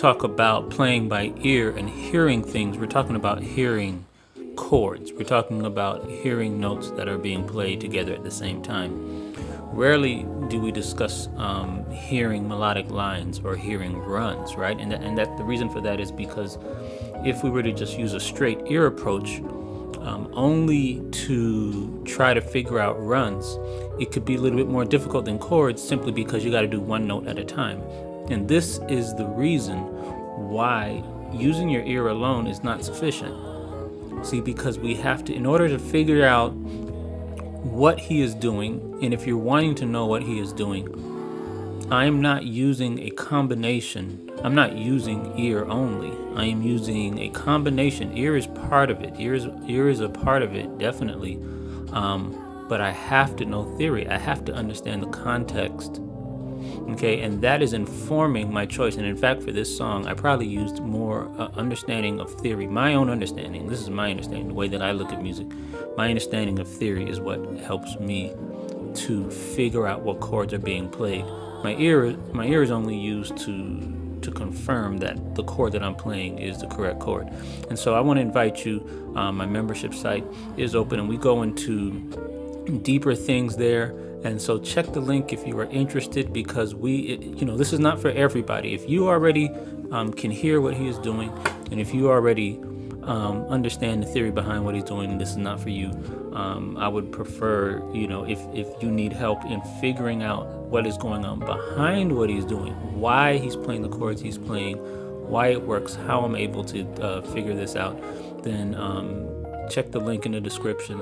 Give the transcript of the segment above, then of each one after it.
talk about playing by ear and hearing things, we're talking about hearing chords. We're talking about hearing notes that are being played together at the same time. Rarely do we discuss hearing melodic lines or hearing runs, right? And that the reason for that is because if we were to just use a straight ear approach, only to try to figure out runs, it could be a little bit more difficult than chords, simply because you got to do one note at a time. And this is the reason why using your ear alone is not sufficient. See, because we have to, in order to figure out what he is doing, and if you're wanting to know what he is doing, I'm not using a combination. I'm not using ear only. I am using a combination. Ear is part of it. Ear is a part of it, definitely. But I have to know theory. I have to understand the context. Okay, and that is informing my choice. And in fact, for this song, I probably used more understanding of theory. My own understanding. This is my understanding, the way that I look at music. My understanding of theory is what helps me to figure out what chords are being played. My ear is only used to confirm that the chord that I'm playing is the correct chord. And so I want to invite you. My membership site is open, and we go into deeper things there. And so check the link if you are interested, because this is not for everybody. If you already can hear what he is doing, and if you already understand the theory behind what he's doing, this is not for you. I would prefer, if you need help in figuring out what is going on behind what he's doing, why he's playing the chords he's playing, why it works, how I'm able to figure this out, then check the link in the description,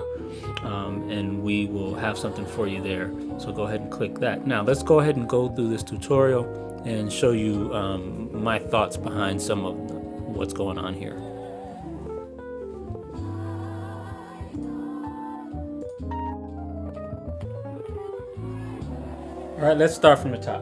and we will have something for you there. So go ahead and click that. Now let's go ahead and go through this tutorial and show you my thoughts behind some of what's going on here. All right, let's start from the top.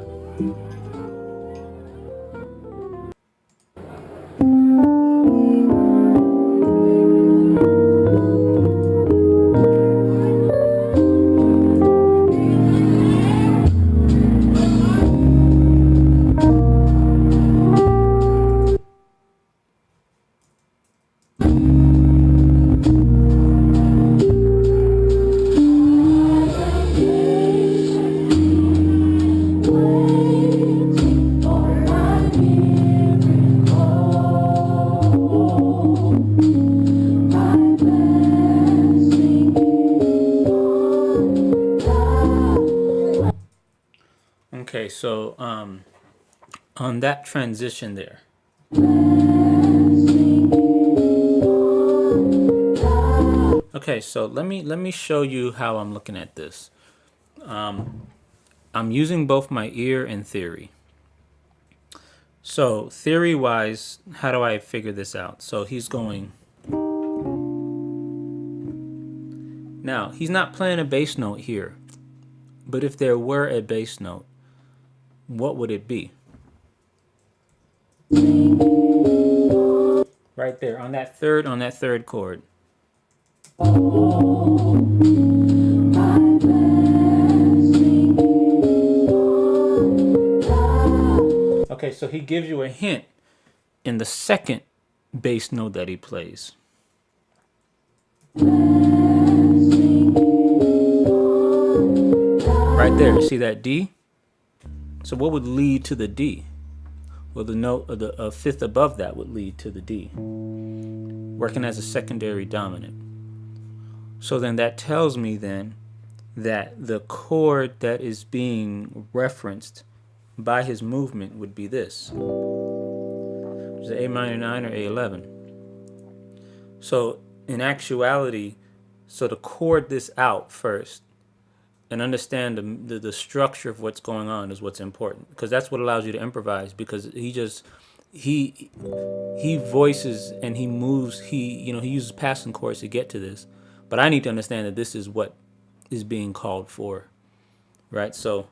Okay, so on that transition there, okay, so let me show you how I'm looking at this. I'm using both my ear and theory. So theory wise, how do I figure this out? So he's going, now he's not playing a bass note here, but if there were a bass note, what would it be? Right there on that third chord. Okay, so he gives you a hint in the second bass note that he plays. Right there, you see that D? So what would lead to the D? Well, the note, the fifth above that would lead to the D, working as a secondary dominant. So then that tells me then that the chord that is being referenced by his movement would be this, which is A minor 9 or A11. So in actuality, so to chord this out first and understand the structure of what's going on is what's important, because that's what allows you to improvise, because he voices and he moves, he uses passing chords to get to this, but I need to understand that this is what is being called for, right? So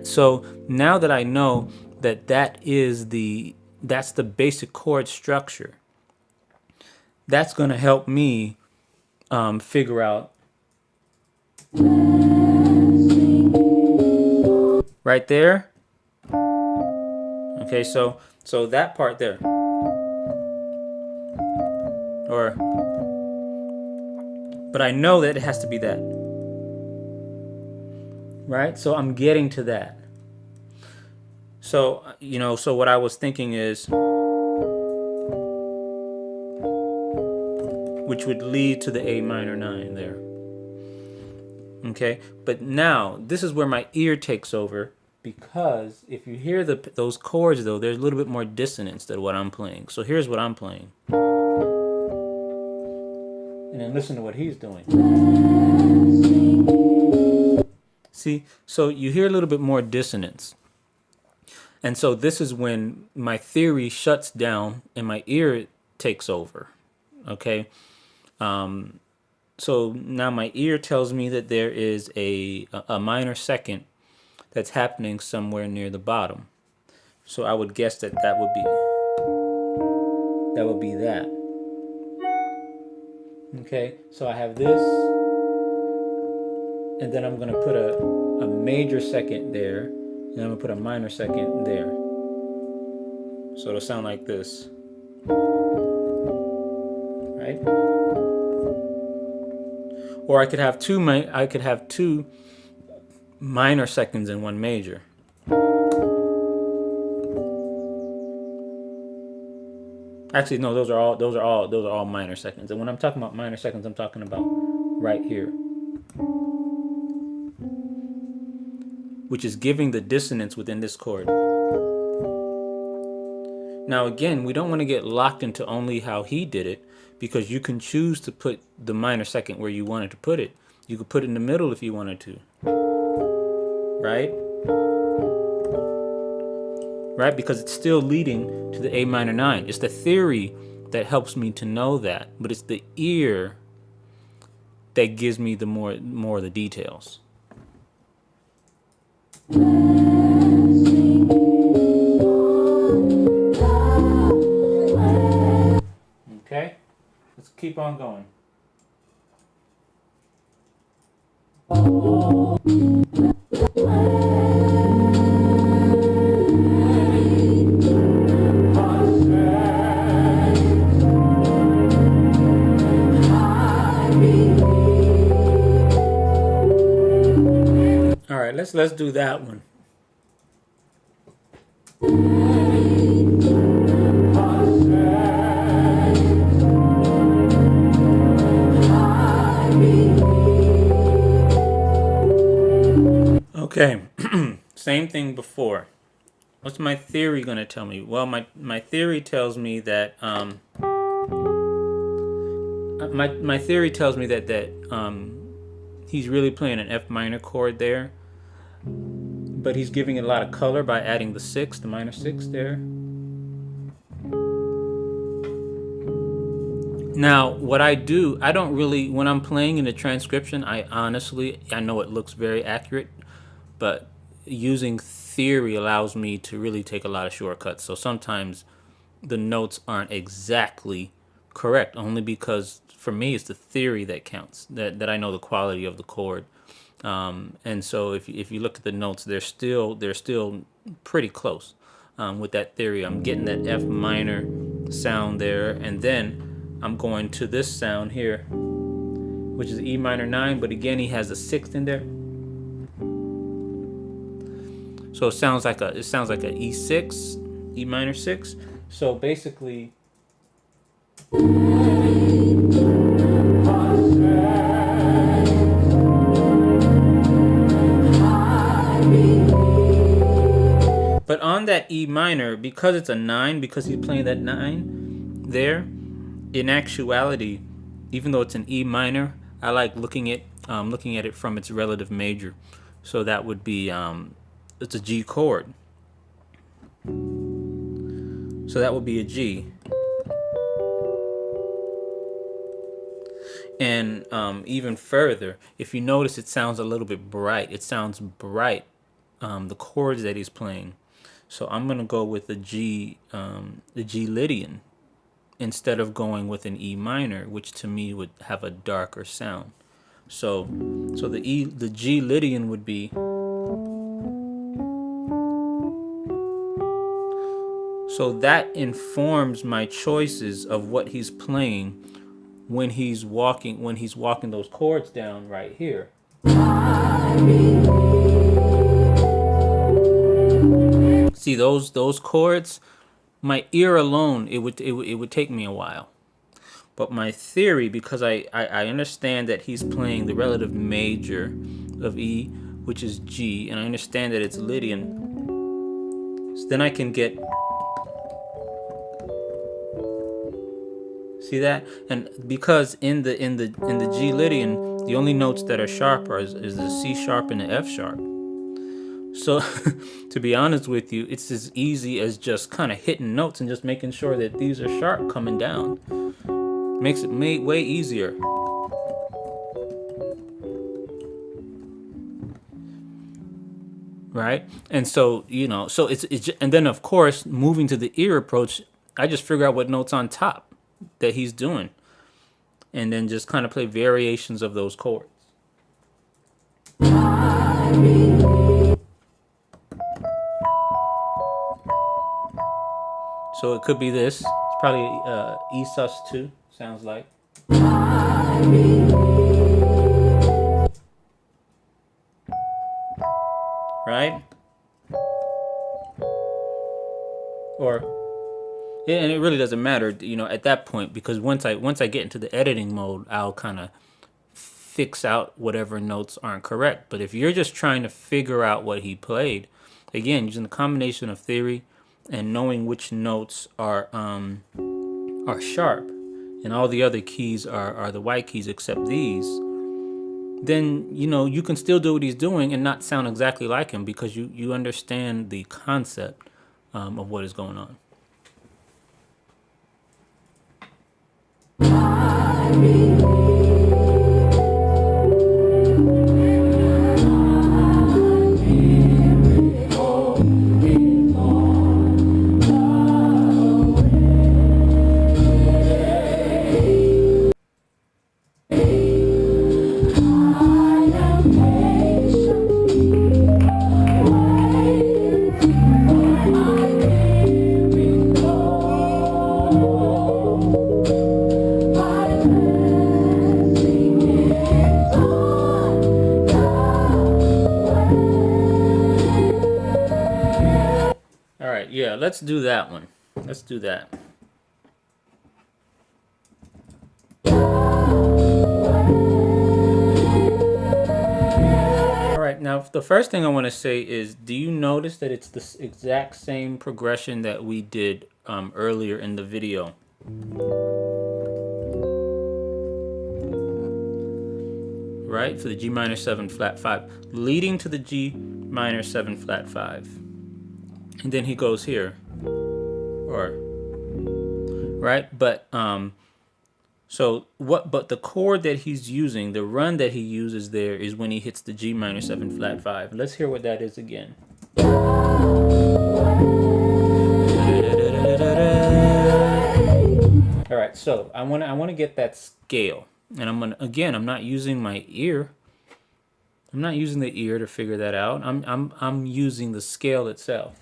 so now that I know that that's the basic chord structure, that's going to help me figure out Right there. Okay, so that part there, or, but I know that it has to be that, right? So I'm getting to that. So, so what I was thinking is, which would lead to the A minor 9 there. Okay, but now this is where my ear takes over, because if you hear those chords though, there's a little bit more dissonance than what I'm playing. So here's what I'm playing. And then listen to what he's doing. See, so you hear a little bit more dissonance. And so this is when my theory shuts down and my ear takes over. Okay. So now my ear tells me that there is a minor second that's happening somewhere near the bottom. So I would guess that would be that. Okay, so I have this, and then I'm gonna put a major second there, and I'm gonna put a minor second there. So it'll sound like this, right? Or I could have two minor seconds and one major. Actually, no, those are all minor seconds. And when I'm talking about minor seconds, I'm talking about right here, which is giving the dissonance within this chord. Now again, we don't want to get locked into only how he did it, because you can choose to put the minor second where you wanted to put it. You could put it in the middle if you wanted to, right? Right, because it's still leading to the A minor 9. It's the theory that helps me to know that, but it's the ear that gives me the more of the details. Okay, let's keep on going. All right, let's do that one. Okay, same thing before. What's my theory going to tell me? Well, my theory tells me that my theory tells me that he's really playing an F minor chord there, but he's giving it a lot of color by adding the minor 6 there. Now, what I do, I don't really, when I'm playing in the transcription, I know it looks very accurate, but using theory allows me to really take a lot of shortcuts. So sometimes the notes aren't exactly correct, only because for me it's the theory that counts, that I know the quality of the chord. And so if you look at the notes, they're still pretty close. With that theory, I'm getting that F minor sound there, and then I'm going to this sound here, which is E minor 9, but again he has a 6th in there. So it sounds like a E6, E minor 6. So basically, but on that E minor, because it's a 9, because he's playing that 9 there, in actuality, even though it's an E minor, I like looking at it from its relative major. So that would be it's a G chord. So that would be a G. And even further, if you notice, it sounds a little bit bright. It sounds bright, the chords that he's playing. So I'm gonna go with the G Lydian, instead of going with an E minor, which to me would have a darker sound. So the G Lydian would be. So that informs my choices of what he's playing when he's walking those chords down right here. See those chords, my ear alone, it would take me a while. But my theory, because I understand that he's playing the relative major of E, which is G, and I understand that it's Lydian, so then I can get. See that? And because in the G Lydian, the only notes that are sharp is the C sharp and the F sharp. So to be honest with you, it's as easy as just kind of hitting notes and just making sure that these are sharp coming down. Makes it way easier. Right? And so, so it's and then of course, moving to the ear approach, I just figure out what notes on top that he's doing, and then just kind of play variations of those chords. So it could be this. It's probably E sus2, sounds like. Right? Or yeah, and it really doesn't matter, at that point, because once I get into the editing mode, I'll kind of fix out whatever notes aren't correct. But if you're just trying to figure out what he played, again, using the combination of theory and knowing which notes are sharp and all the other keys are the white keys except these, then you can still do what he's doing and not sound exactly like him, because you understand the concept of what is going on. Yeah, let's do that one. Let's do that. All right, now the first thing I want to say is, do you notice that it's the exact same progression that we did earlier in the video? Right, for the G minor 7 flat 5, leading to the G minor 7 flat 5. And then he goes here, right? But but the chord that he's using, the run that he uses there, is when he hits the G minor 7 flat 5. Let's hear what that is again. All right, so I want to get that scale, and I'm not using my ear. I'm not using the ear to figure that out. I'm using the scale itself.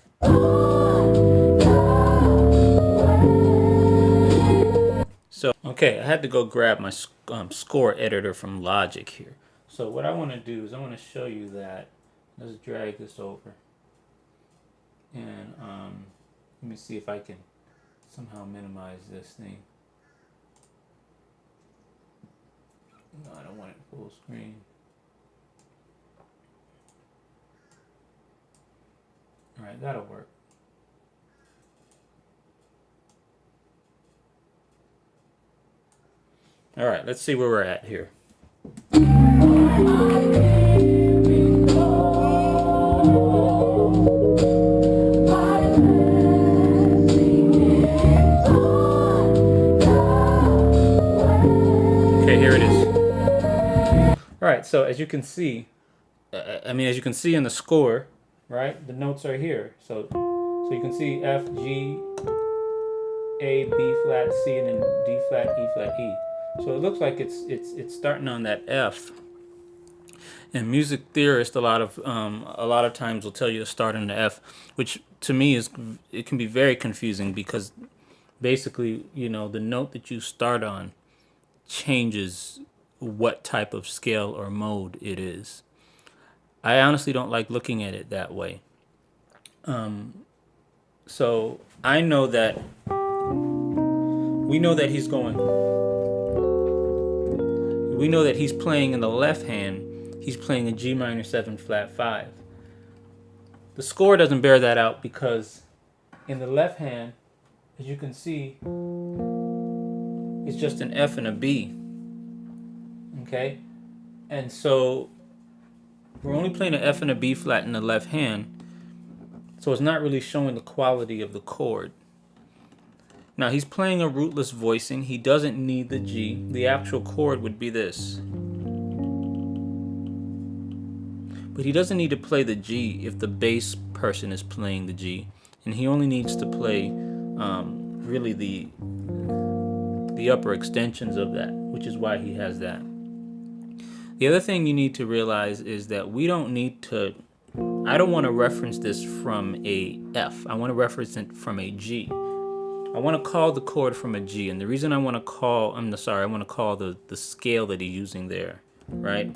So, okay, I had to go grab my score editor from Logic here. So what I want to do is I want to show you that. Let's drag this over. And let me see if I can somehow minimize this thing. No, I don't want it full screen. All right, that'll work. All right, let's see where we're at here. Okay, here it is. All right, so as you can see, as you can see in the score, right, the notes are here. So you can see F, G, A, B flat, C, and then D flat, E flat, E. So it looks like it's starting on that F, And music theorists a lot of times will tell you to start on the F, which to me it can be very confusing because basically, the note that you start on changes what type of scale or mode it is. I honestly don't like looking at it that way. So I know that we know that he's going. We know that he's playing in the left hand. He's playing a G minor 7 flat 5. The score doesn't bear that out because in the left hand, as you can see, it's just an F and a B. Okay? And so we're only playing an F and a B flat in the left hand. So it's not really showing the quality of the chord. Now he's playing a rootless voicing. He doesn't need the G. The actual chord would be this. But he doesn't need to play the G if the bass person is playing the G. And he only needs to play really the upper extensions of that, which is why he has that. The other thing you need to realize is that we don't need to, I don't want to reference this from a F. I want to reference it from a G. I want to call the chord from a G. And the reason I want to call, I want to call the scale that he's using there, right?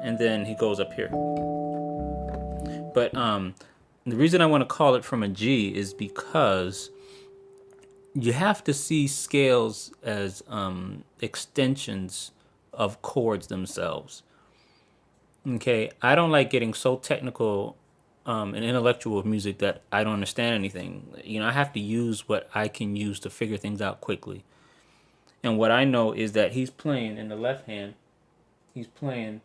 And then he goes up here. But the reason I want to call it from a G is because you have to see scales as extensions of chords themselves. Okay, I don't like getting so technical and intellectual with music that I don't understand anything. I have to use what I can use to figure things out quickly. And what I know is that he's playing in the left hand. He's playing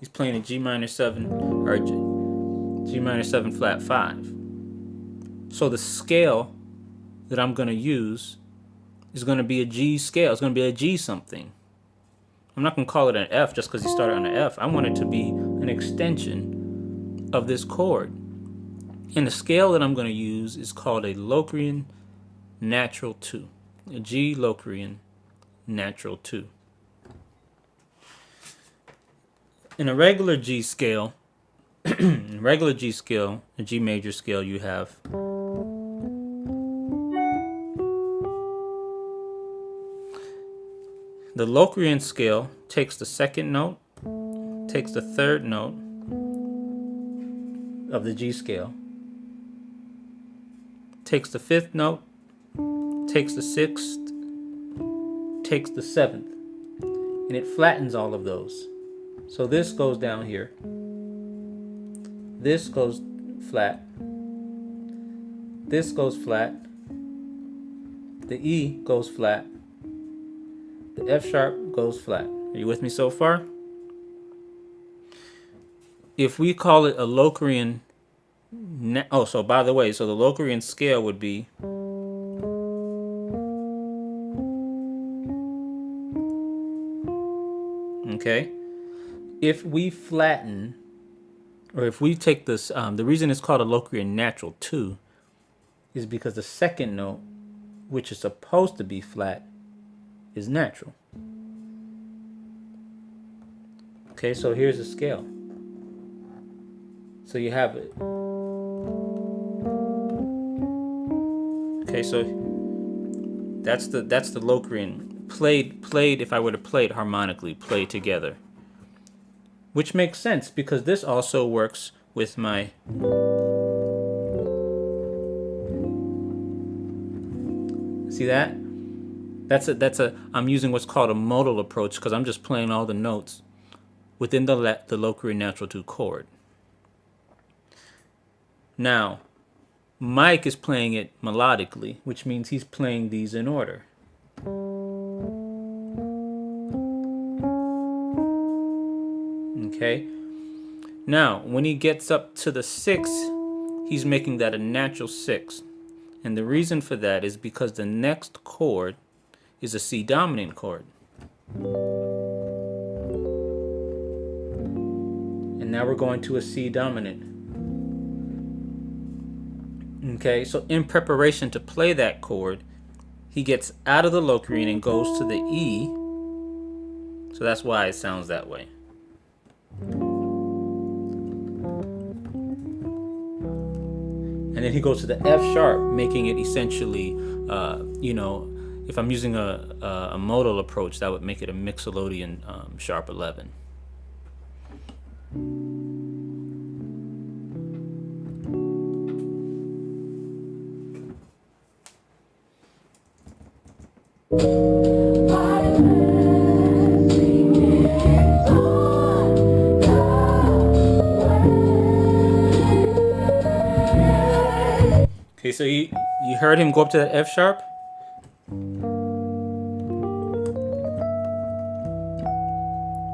a G minor 7 or G minor 7 flat 5. So the scale that I'm going to use is going to be a G scale. It's going to be a G something. I'm not going to call it an F just because he started on an F. I want it to be an extension of this chord. And the scale that I'm going to use is called a Locrian natural 2. A G Locrian natural 2. In a regular G scale, a G major scale, you have the Locrian scale takes the second note, takes the third note of the G scale, takes the fifth note, takes the sixth, takes the seventh, and it flattens all of those. So this goes down here. This goes flat. This goes flat. The E goes flat. The F sharp goes flat. Are you with me so far? If we call it a Locrian, so by the way, so the Locrian scale would be okay. If we flatten, or if we take this, the reason it's called a Locrian natural 2 is because the second note, which is supposed to be flat, is natural. Okay, so here's the scale. So you have it. Okay, so that's the Locrian played if I were to play it harmonically, played together. Which makes sense because this also works with my see that? I'm using what's called a modal approach because I'm just playing all the notes within the Locrian natural 2 chord. Now, Mike is playing it melodically, which means he's playing these in order. Okay. Now, when he gets up to the 6, he's making that a natural 6. And the reason for that is because the next chord is a C dominant chord. And now we're going to a C dominant. Okay, so in preparation to play that chord, he gets out of the Locrian and goes to the E, So that's why it sounds that way. And then he goes to the F sharp, making it essentially, if I'm using a modal approach, that would make it a Mixolydian sharp 11. Okay, so you heard him go up to the F sharp?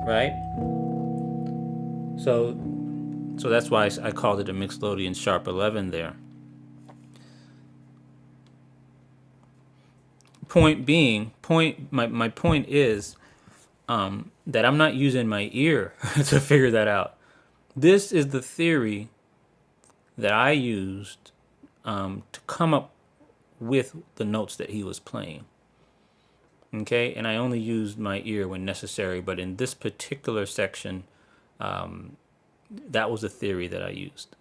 Right? So that's why I called it a Mixolydian sharp 11 there. Point being, my point is that I'm not using my ear to figure that out. This is the theory that I used to come up with the notes that he was playing. Okay, and I only used my ear when necessary, but in this particular section, that was the theory that I used.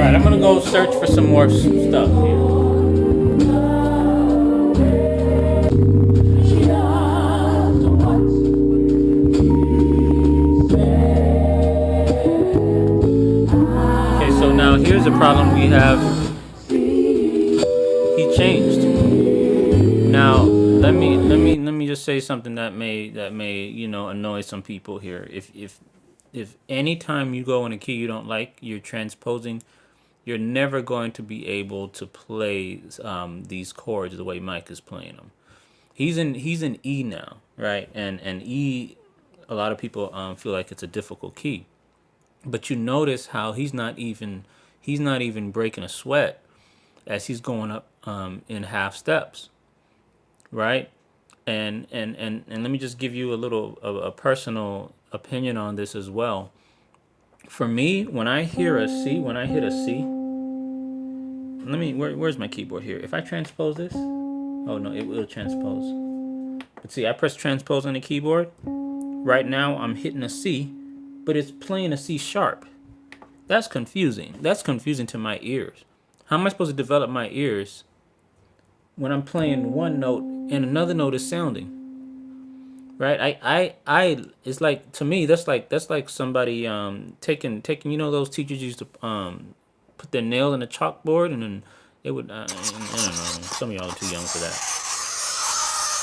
I'm gonna go search for some more stuff here. Okay, so now here's the problem we have. He changed. Now let me just say something that may annoy some people here. If any time you go in a key you don't like, you're transposing, you're never going to be able to play these chords the way Mike is playing them. He's in E now, right? And E, a lot of people feel like it's a difficult key, but you notice how he's not even breaking a sweat as he's going up in half steps, right? And let me just give you a little a personal opinion on this as well. For me, when I hear a C, when I hit a C, where's my keyboard here? If I transpose this, oh no, it will transpose. But see, I press transpose on the keyboard. Right now, I'm hitting a C, but it's playing a C sharp. That's confusing. That's confusing to my ears. How am I supposed to develop my ears when I'm playing one note and another note is sounding? Right? I it's like, to me, that's like somebody taking those teachers used to put their nail in a chalkboard and then they would I don't know, some of y'all are too young for that.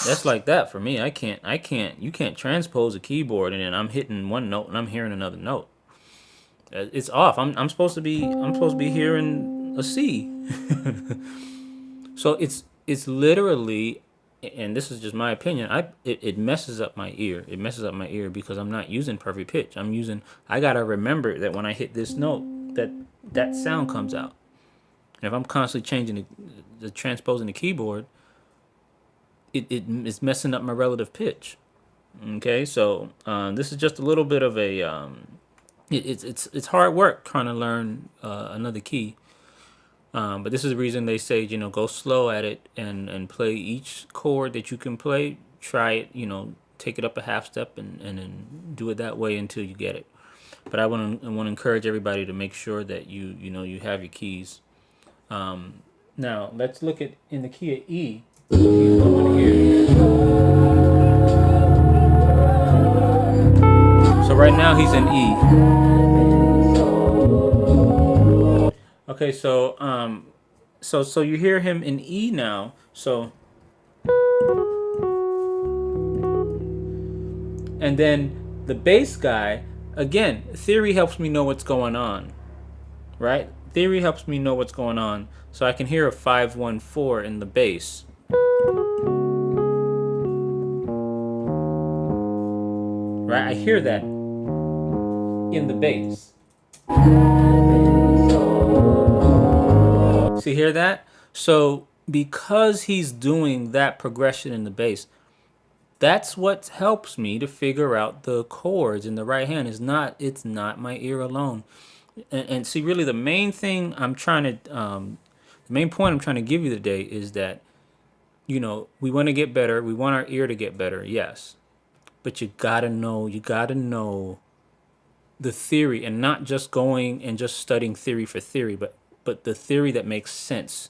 That's like that for me. You can't transpose a keyboard and then I'm hitting one note and I'm hearing another note. It's off. I'm supposed to be hearing a C. So it's literally, and this is just my opinion, it messes up my ear. It messes up my ear because I'm not using perfect pitch. I gotta remember that when I hit this note, that sound comes out. And if I'm constantly changing the transposing the keyboard, it's messing up my relative pitch. Okay, so this is just a little bit of a it's hard work trying to learn another key. But this is the reason they say, go slow at it and play each chord that you can play. Try it, take it up a half step and then do it that way until you get it. But I want to encourage everybody to make sure that you have your keys. Now let's look at in the key of E. He's going here. So right now he's in E. Okay, so you hear him in E now. So, and then the bass guy, again, theory helps me know what's going on, right? Theory helps me know what's going on, so I can hear a 5-1-4 in the bass. Right, I hear that in the bass. See, hear that? So because he's doing that progression in the bass, that's what helps me to figure out the chords in the right hand. It's not my ear alone. And see, really, the main thing the main point I'm trying to give you today is that, we want to get better. We want our ear to get better, yes. But you gotta know the theory, and not just going and just studying theory for theory, but the theory that makes sense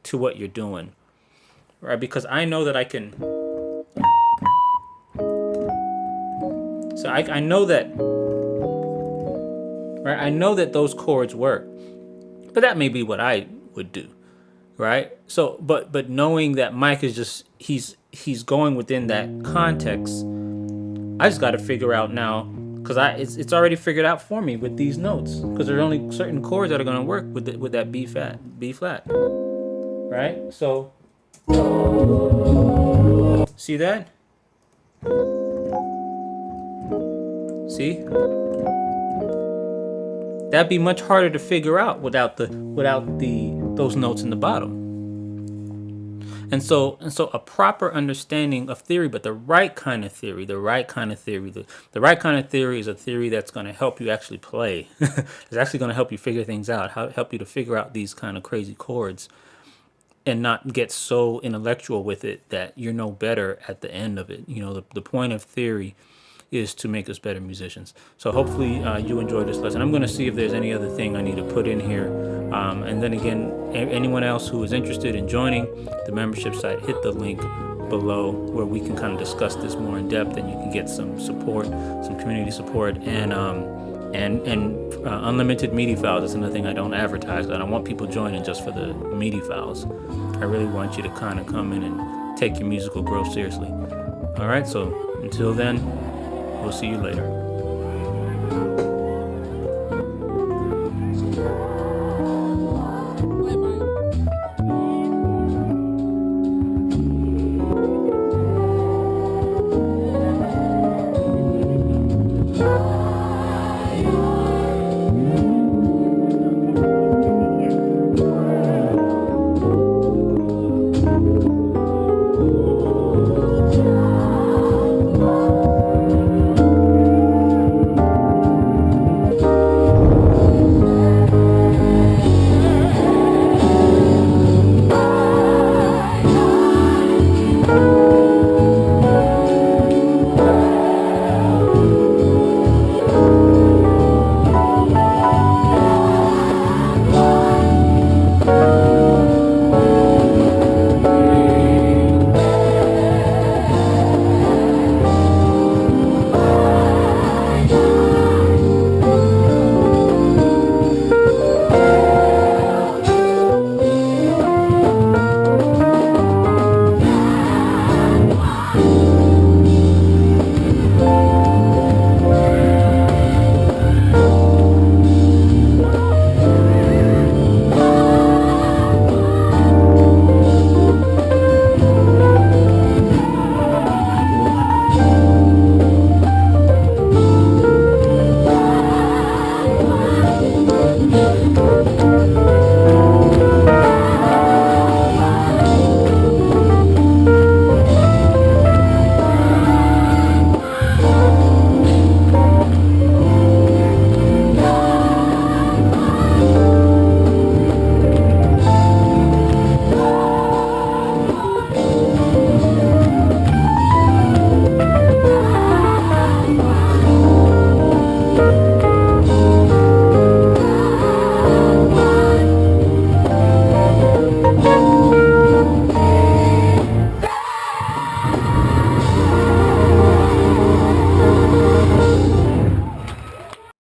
to what you're doing, right? Because I know that I can. So I know that, right? I know that those chords work, but that may be what I would do, right? So, but knowing that Mike is just he's going within that context, I just got to figure out now, because it's already figured out for me with these notes, because there are only certain chords that are going to work with that B flat, right? So, see that? See? That'd be much harder to figure out without those notes in the bottom. And so a proper understanding of theory, but the right kind of theory is a theory that's going to help you actually play. It's actually going to help you figure things out, help you to figure out these kind of crazy chords, and not get so intellectual with it that you're no better at the end of it. The point of theory is to make us better musicians. So hopefully you enjoyed this lesson. I'm going to see if there's any other thing I need to put in here. And then again, anyone else who is interested in joining the membership site, hit the link below where we can kind of discuss this more in depth, and you can get some support, some community support, and unlimited MIDI files. That's another thing I don't advertise. I don't want people joining just for the MIDI files. I really want you to kind of come in and take your musical growth seriously. All right, so until then, we'll see you later.